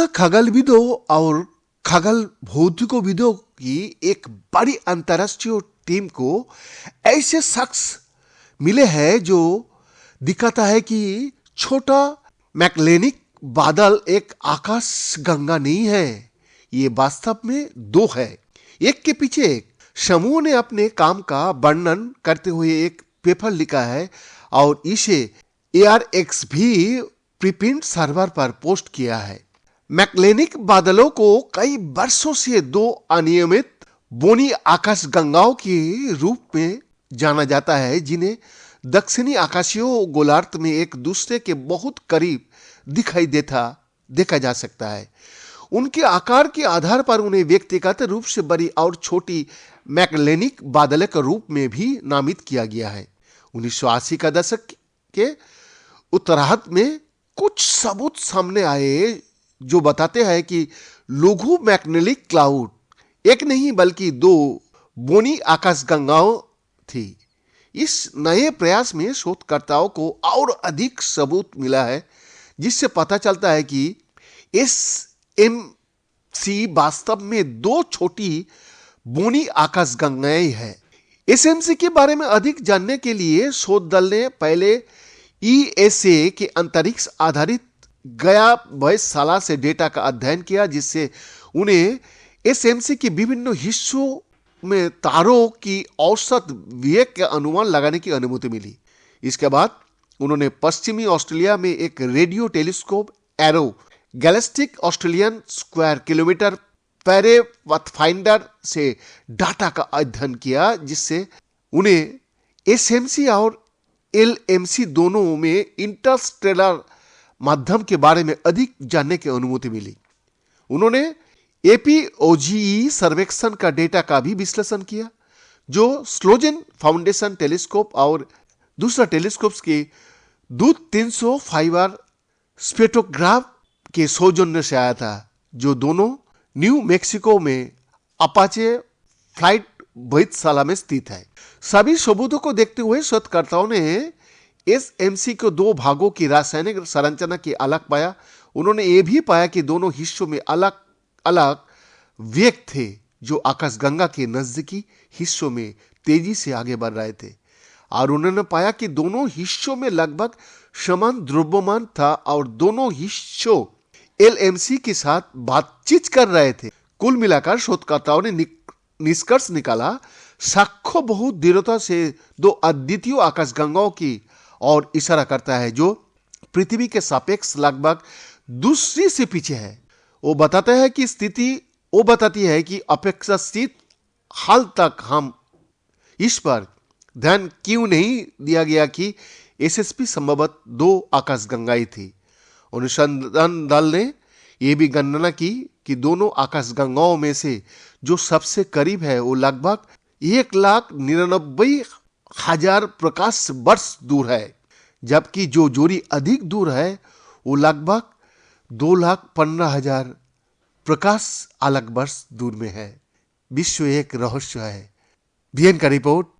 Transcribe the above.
NASA खगोलविदों और खगोल भौतिकविदों की एक बड़ी अंतर्राष्ट्रीय टीम को ऐसे शख्स मिले हैं जो दिखाता है कि छोटा मैक्लेनिक बादल एक आकाश गंगा नहीं है, ये वास्तव में दो है, एक के पीछे एक। समूह ने अपने काम का वर्णन करते हुए एक पेपर लिखा है और इसे ARX भी प्रीप्रिंट सर्वर पर पोस्ट किया है। मैक्लेनिक बादलों को कई वर्षों से दो अनियमित बोनी आकाश गंगाओं के रूप में जाना जाता है, जिन्हें दक्षिणी आकाशीय गोलार्ध में एक दूसरे के बहुत करीब देखा जा सकता है। उनके आकार के आधार पर उन्हें व्यक्तिगत रूप से बड़ी और छोटी मैक्लेनिक बादल के रूप में भी नामित किया गया है। 1980 का दशक के उत्तरार्ध में कुछ सबूत सामने आए जो बताते हैं कि लघु मैक्लेनिक क्लाउड एक नहीं बल्कि दो बोनी आकाशगंगाओं थी। इस नए प्रयास में शोधकर्ताओं को और अधिक सबूत मिला है, जिससे पता चलता है कि SMC वास्तव में दो छोटी बोनी आकाशगंगाएं हैं। SMC के बारे में अधिक जानने के लिए शोध दल ने पहले ESA के अंतरिक्ष आधारित गया 22 साल से डेटा का अध्ययन किया, जिससे उन्हें SMC के विभिन्न हिस्सों में तारों की औसत वेग का अनुमान लगाने की अनुमति मिली। इसके बाद उन्होंने पश्चिमी ऑस्ट्रेलिया में एक radio telescope arrow galactic Australian square kilometre पैरे पाथफाइंडर से डाटा का अध्ययन किया, जिससे उन्हें SMC और LMC दोनों में इंटरस्टेलर माध्यम के बारे में अधिक जानने की अनुमति मिली। उन्होंने APOGE सर्वेक्षण का डेटा का भी विश्लेषण किया, जो स्लोजेन फाउंडेशन टेलीस्कोप और दूसरा टेलीस्कोप के दूत 300 फाइबर स्पेक्ट्रोग्राफ के सौजन्य से आया था, जो दोनों न्यू मैक्सिको में अपाचे फ्लाइट 22 में स्थित है। सभी सबूतों को देखते हुए शोधकर्ताओं ने SMC को दो भागों की रासायनिक संरचना की अलग पाया। उन्होंने ये भी पाया कि दोनों हिस्सों में अलग अलग वेग थे, जो आकाशगंगा के नजदीकी हिस्सों में तेजी से आगे बढ़ रहे थे, और उन्होंने पाया कि दोनों हिस्सों में लगभग समान द्रव्यमान था और दोनों हिस्सों LMC के साथ बातचीत कर रहे थे। कुल मिलाकर शोधकर्ताओं ने निष्कर्ष निकाला, साक्ष्य बहुत दृढ़ता से दो अद्वितीय आकाशगंगाओं की और इशारा करता है, जो पृथ्वी के सापेक्ष लगभग दूसरी से पीछे है। वो बताती है कि अपेक्षाकृत हाल तक हम इस पर ध्यान क्यों नहीं दिया गया कि SSP संभवतः दो आकाशगंगाएं थी। अनुसंधान दल ने यह भी गणना की कि दोनों आकाशगंगाओं में से जो सबसे करीब है वो लगभग 1,99,000 प्रकाश वर्ष दूर है, जबकि जो जोड़ी अधिक दूर है वो लगभग 2,15,000 प्रकाश अलग वर्ष दूर में है। विश्व एक रहस्य है। VN का रिपोर्ट।